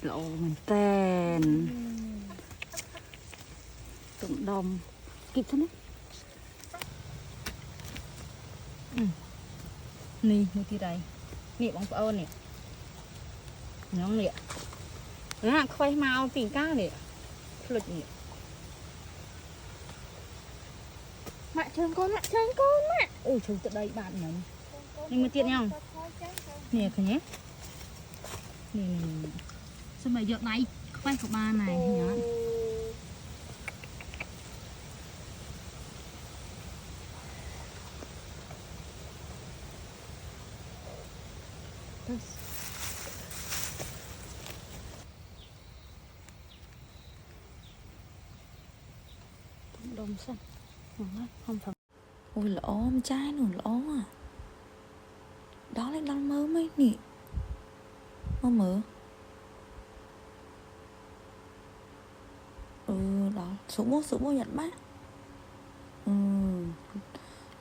ល្អមែនតើទុំដុំគិតហ្នឹងនេះមួយទៀតហើយនេះបងប្អូននេះញ៉ងនេះណាខ្វេះមកពីកានេះភ្លុចនេះម៉ាក់ជើងកូនម៉ាក់ជើងកូនម៉ាក់អូជ្រុះទៅដីបាត់ហ្នឹងនេះមួយទៀតញ៉ងនេះឃើញទេនេះសម្រាប់យកដៃខ្វេះក៏បានដែរញ៉ងដុំសិនkhông phải ôi lỗ em trai nữa lỗ à đó lại đang mơ mấy nè mơ mơ đó số bố nhận bác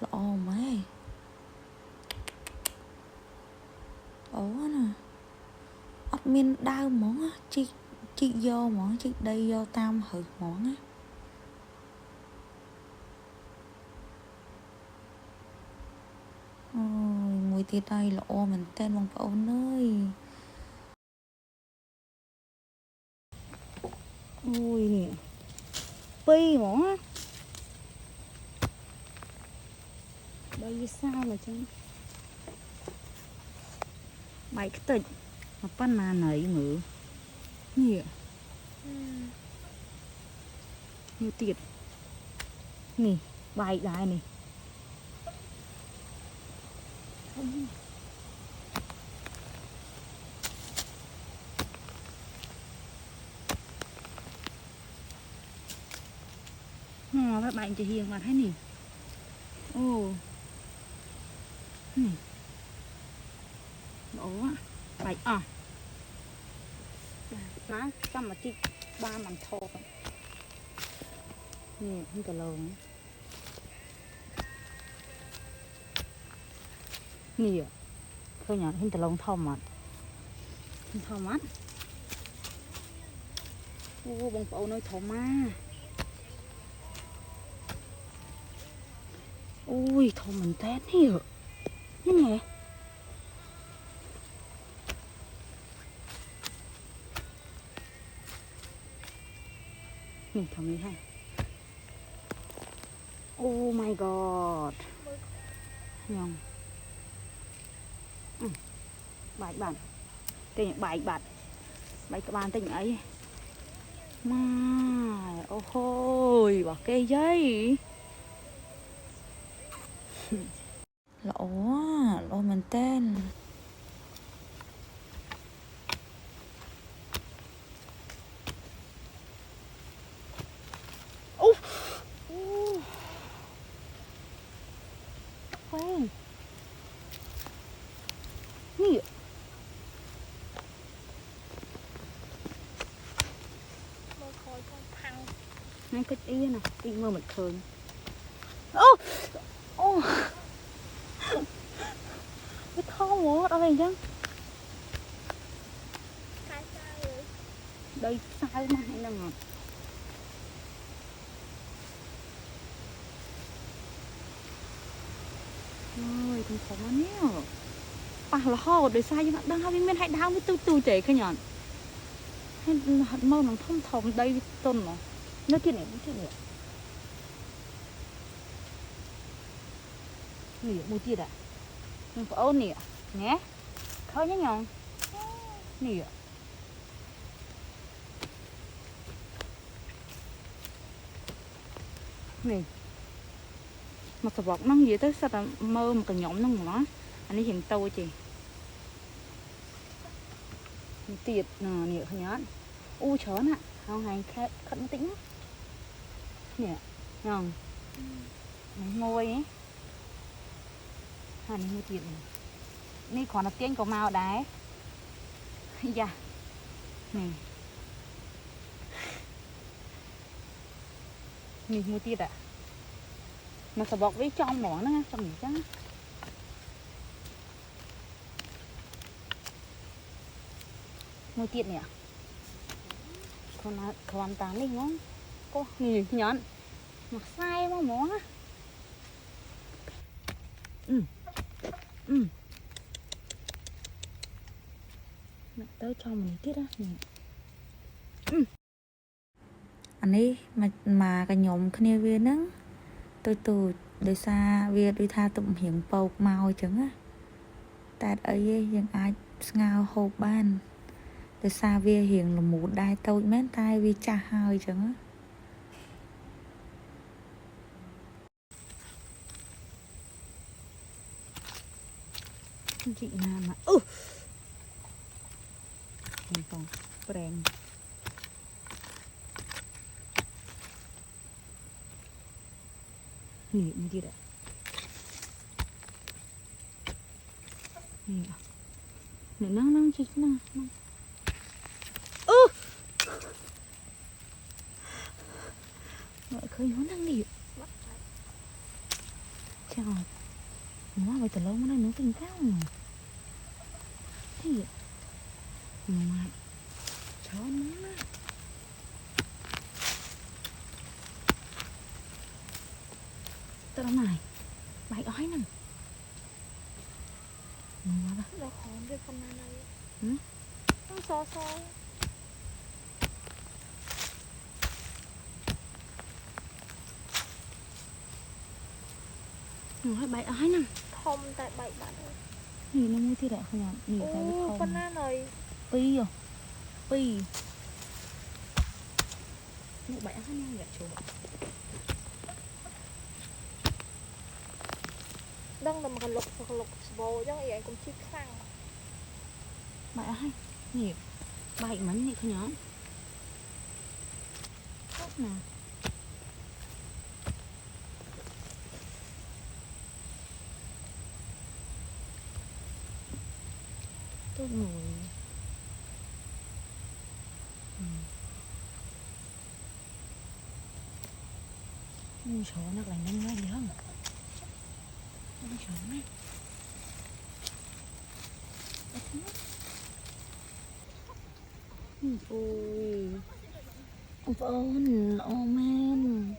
lỗ mấy ố nè admin đau món á chị vô món chị đây vô tam hử món á mùi tiệt đây là ô mình tên bằng phẫu nơi ui nè pi mỏ đây sao mà chứ bảy cái tịch mà pan mà nấy ngữ nè nhiều tiệt nè bảy đại nè các bạn chỉ hiền mà thấy nè ô nè ổ bảy à má trăm mà chi ba màn thô nè không cả lồng nè thôi nhở hình cả lồng thòng mà thòng mắt ô bông bầu nơi thòng ma ui thôi mình tét hiểu thế nè mình thầm đi ha oh my god nhông bài bản cái những bài bản bài các bạn tình ấy mà ô hôi bỏ cây giấy lỗ mình tên quen gì ngay cái ý nè đi mơ mình thường cái thon quá ở đây chứ đây sao mà hay là ngọt ôi thằng khó nhá là ho để sai chứ đang hai bên hai đau với tôi trẻ cái nhọn hay hạt mơ nó thông thòng đây tôn nó kia này nỉ mua chia đã mình phải ôn nỉ nhé thôi nhá nhon nỉ nỉ mà sờ bọc năng gì tới sao là mơ một cái nhóm năng nó anh ấy hiện tôi chị tiệt nỉ không nhớ u chớn ạ không hay khẩn tĩnh nè nhon ngồi ấy này mua tiền này còn là tiền của màu đấy dạ này mình mua tiền ạ mà phải bọc với trong mỏ nữa trong gì chứ mua tiền nè còn tán đi ngon cô nè nhọn mặc sai mà mó mẹ tới cho mình tiết á anh ấy mà cái nhóm kia viên á tôi từ để xa việc đi tha tụm hiểm bầu màu chẳng á tại ấyยังai ngao hộp ban để xa việc hiện là một đai tôi mến tay vì cha hơi chẳng á chị nào mà mình còn brand nè như thế đấy nè nè năng chị năng mọi khơi nó năng đi chào nó vậy từ lâu mới nó kinh cao mà thì mà chó nó tao đâu này bài ói nè nó khó cái con này ừ? nó xó nói bài ói nè không tại bảy bạn gì nó mua thế đại không ạ nhiều cái không con này pi rồi pi một bài ói nha vậy chú đang là một cái lục bồ chứ vậy cũng chiếc khăn bài ói nhiều bài mảnh này không nhớ tốt nè tốt ngồi số nó lại nhanh nhanh hơn số này ôi vâng oh man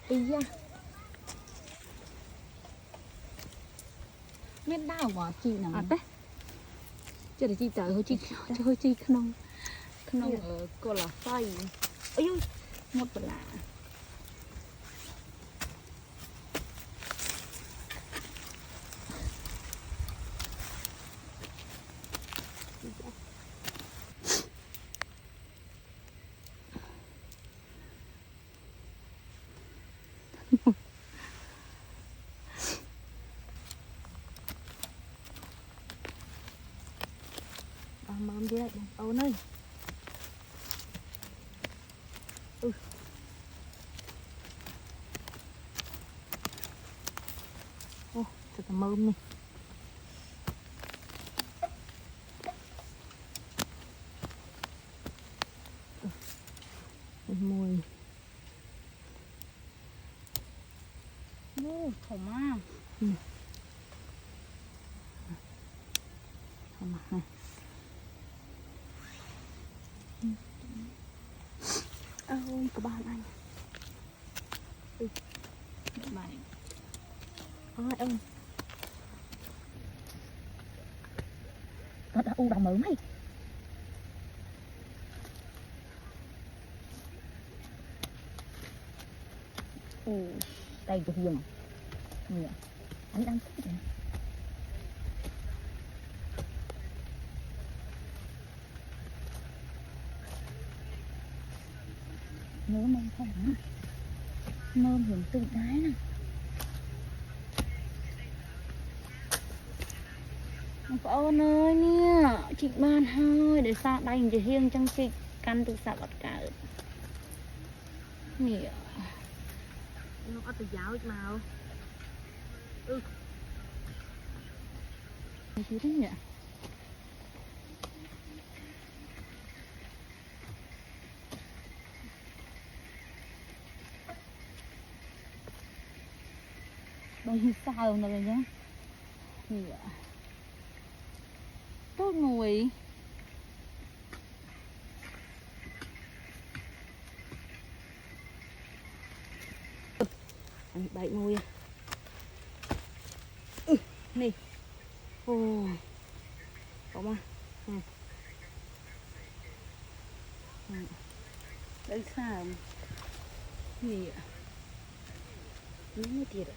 ý da biết đau mà chị nào đấy cho để chị tới hơi chị không ở cô là phay ôi ôi một là mắm đi lại ấu nơi ô thật là mơm này mùi khổ ma mặt này ôi các bạn anh các bạn ai ơi nó đã u đồng mỡ mày tay của hiền nè anh đang thích này nhớ mong không hả mơm hiểm tự đái nè ôn ơi nha chị ban hơi để sao đây chị hiên trong chị căn từ sao bật cả nè nó có từ giáo ít màu chứ thế nhỉ Đây sao này nhá. Tốt mùi. Bậy mùi. Nè. Ồ. Có mà. Đây sao? Nè. Nó tiệt ạ.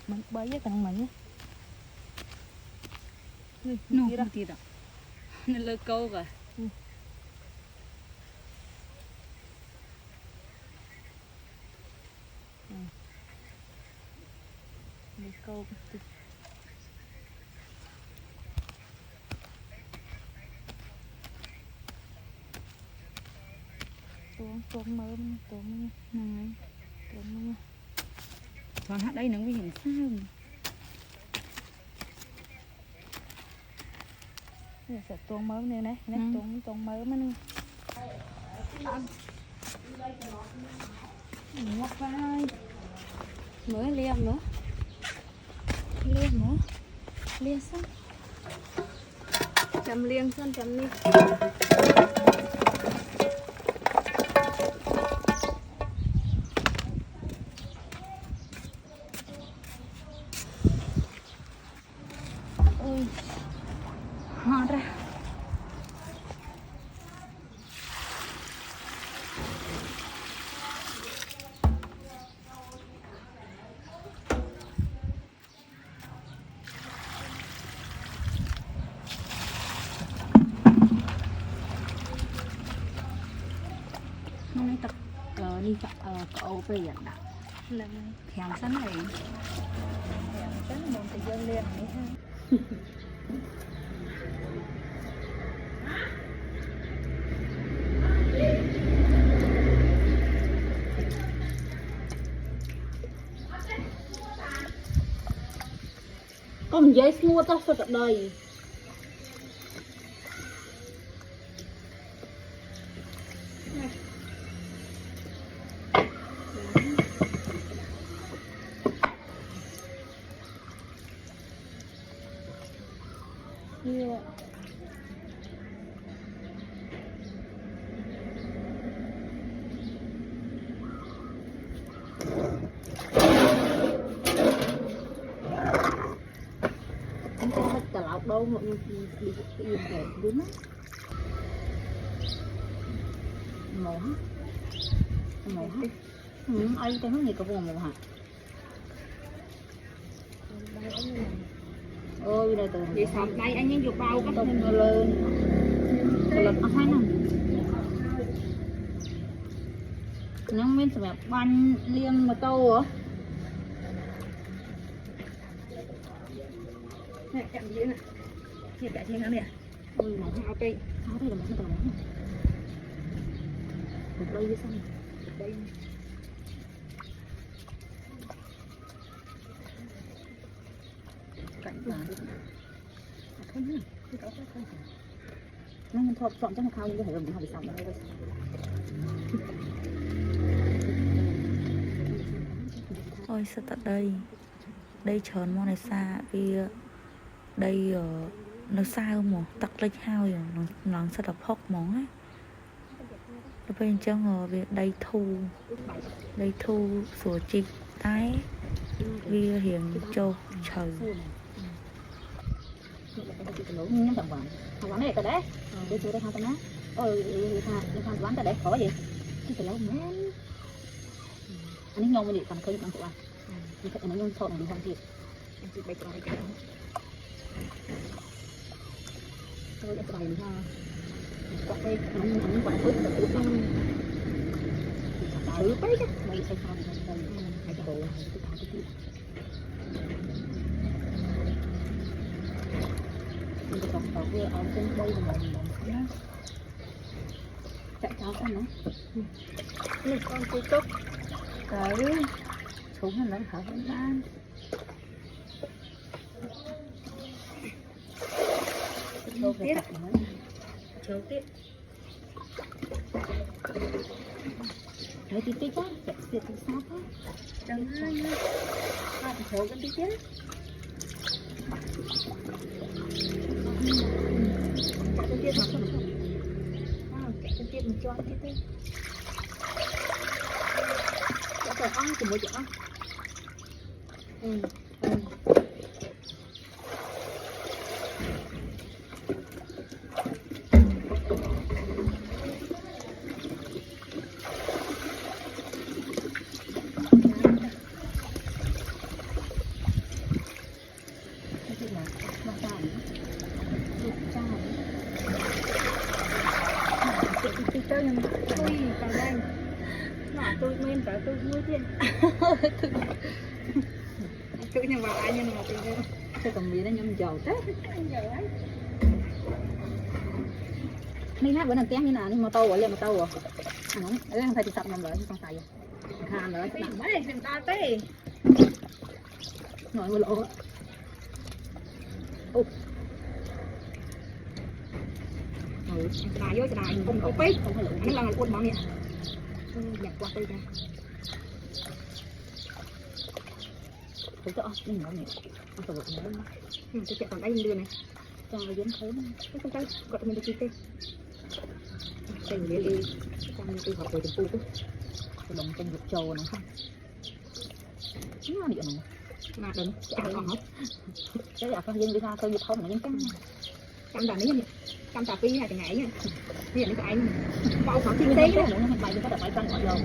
Mình bay cái thằng mình nó tiệt ạ. Nó lơ câu cả. Lơ câu. Tuồng mơ tuồng này tuồng mơ còn hát đây nó nguy hiểm sao bây giờ tuồng mơ này này tuồng mơ mà nè ngọc vai mới liềm nữa liềm xong chấm liềm xong chấm đi. Ôi ngon ra hôm nay tập đi cậu về nhận đạo là thèm sẵn này thèm sẵn một thời gian liền đấy ha. Có một giấy mua tao sao tận đây yeah. Anh ta hết cả lão đâu mà đi yên kẹt đúng á mổ ai tên nó gì có vùng mổ hả ôi đây từ vậy sọt đây anh nhớ dục bao cái tôm nó lên là ăn hay nè nó men sẹp ban liêm mà câu hả nè chậm gì nè hiện tại trên nó nè ôi nó tháo đây là một cái tàu một đây với xong đây cảnh mà không nữa cái không nó mình thọt chọn cho nó khao như thế rồi mình bị xong rồi ôi sao tận đây tròn món này xa vì đây nó xa không mà tắc lên hao rồi nó sẽ đập hốc món á bên trong việc đây thu sủa chích tái vì hiện châu trời nhưng thằng quán này cái đấy đi chơi đây thằng cái đó ôi thằng quán cái đấy có gì cái cái lâu mến anh ấy nhông mình đi cầm cây bằng tụi anh đi cái này nhông thọ này đi hoàn thiện chị bay cái cái tôi đã bày ra quạt đây anh quạt phước là tự nhiên tự bay chứ bay sai sai đây hai cái bộ cái thằng cái mình còn tàu kia ở trên đây là mình chạy cháu ăn nữa này con cô cốc cái súng là khá vẫn ăn Chấu tiếp Đấy tí tí quá, chạy tiệt thì sao thế? Đừng hai nha. Hai thì thấu gần tí chứ. Chạy cái tiết mà không được. Chạy cái tiết mình cho tí tí. Chạy cái ong của mỗi chỗ. Ừ. Tôi nhưng tôi vào đây mà tôi men cả tôi nuôi tiền tôi nhưng mà ai nhưng mà tôi còn bị nó nhầm dầu tếtนี่ฮะวันนั้นเตี้ยนี่นะนี่มาโตวะเรียกมาโตวะอันนั้นเรื่องใครติดสับนำเลยต้องใส่ทานเลยไม่ได้เป็นตาเต้หน่อยวันละโอ้đại vô đại không có phết không phải lụi nó là quân bọn nè nhặt qua đây ra cho mình nó nè nó tụt nó tôi chạy còn đây đưa này cho nó dính thế nó không tay gọi mình được chi tê đây mình đi trong tôi học về từng khu tôi lồng trong dục trầu này không nó điện này mà đừng chạy còn hết cái là con dân đi ra tôi dục không là những cái cam đàn đấy cam cà phê này thì ngày nha bây giờ nó anh bao khoảng thiên tế đó nó bay cho có đợt bay căng ngọt rồi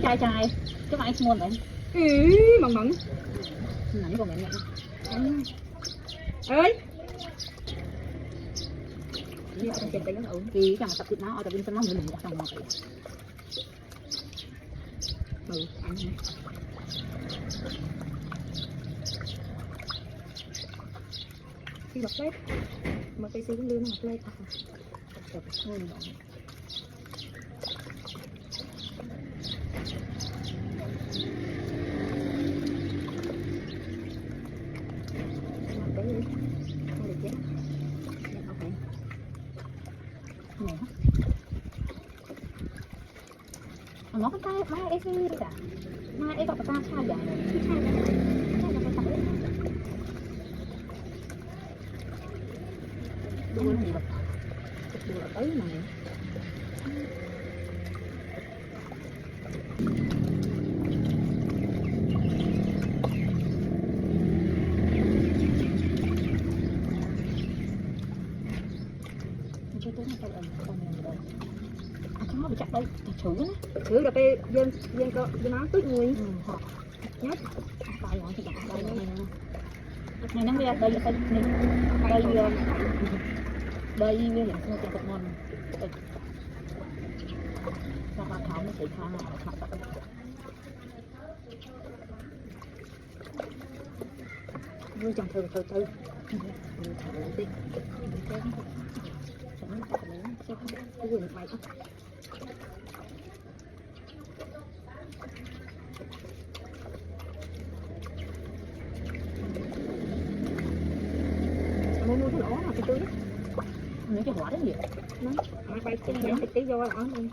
trai trai chứ mà anh mua vậy mặn mặn nãy còn mẹ ơi đi ở trên tay nó ổn thì chẳng tập thịt nó ở tập bên sân nó mình trong ngọt anh khi bật bếp mà cây xí lươn nó bật lên thật thôi nó làm cái gì không được chết ok này nó có tay mai đây gì cả mai đây có ta sai vậy đua nó gì đua tới mà cho tôi nó con này không nó bị chặt đây thử là pe dân co dân nó tuyết người nhát tay nó thì đặt đây này nó bây giờ đây đây đây như hiện nó cho ngon sao mà tháo nó sẽ khá là vui chẳng thử đi cái gì mày mua cái lỗ mà cái tươi những cái hỏa đấy gì nó bay cái tí vô là mình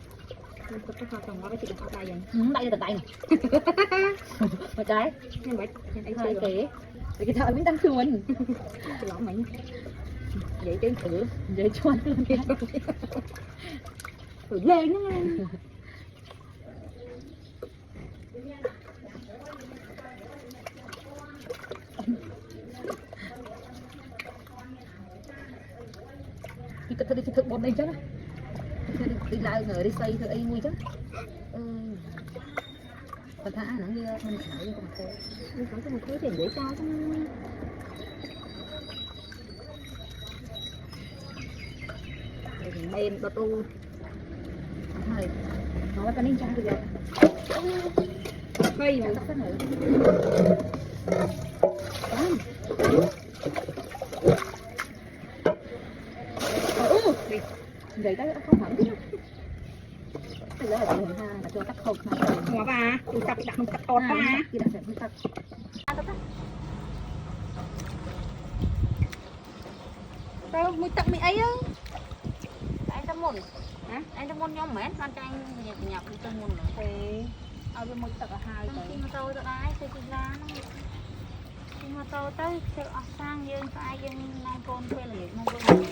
có cái hoa trồng cái chị đặt tay vậy tay từ tay này mà trái nhưng vậy tay kì cái thợ miếng tăng chuồn cái lỗ mày vậy chứ thử vậy cho anh luôn thử lên nó cái thực bột này chứ đi lại người đi xây thử ấy nguy chứ còn thả nó như mình thấy còn thế mình có một cái tiền để cho bên bờ tu này nó có nên trang được cây này rất nổi vậy đó không hẳn bây giờ là chị ha là cho tắt không mà bà tôi tập đặt không tắt to ta chị đặt không tắt tao mới tắt mày ấy á tại tao muôn anh trong môn nhóm mến con trai nhập trong môn nữa thì ao cho một tật hai khi mà tôi đái tôi đi ra khi mà tôi tới sự sang dương ai dương nay con thuê là việc mong vương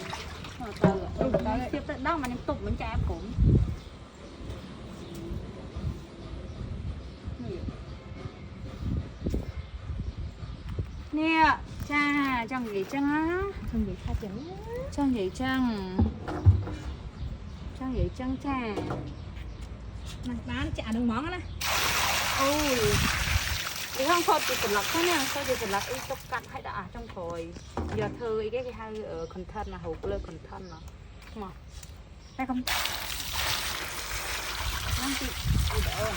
mà tôi tiếp tận đó mà em tục mình cha cũng nè cha chẳng gì chăng á không gì tha chừng chẳng gì chăng vậy chân cha này bán chả được món á ôi đi không thôi chị lọc thế nè sao chị lọc ít tóc cắt hay đã trong khối giờ thư cái hai ở con thân là hộp lên con thân nó mà đây không nó chị đỡ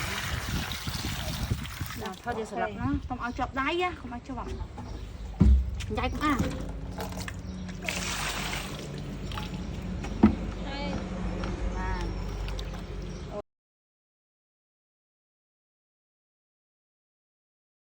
thôi chị lọc nó không ao chọc đáy á không ai cho bằng đáy cũng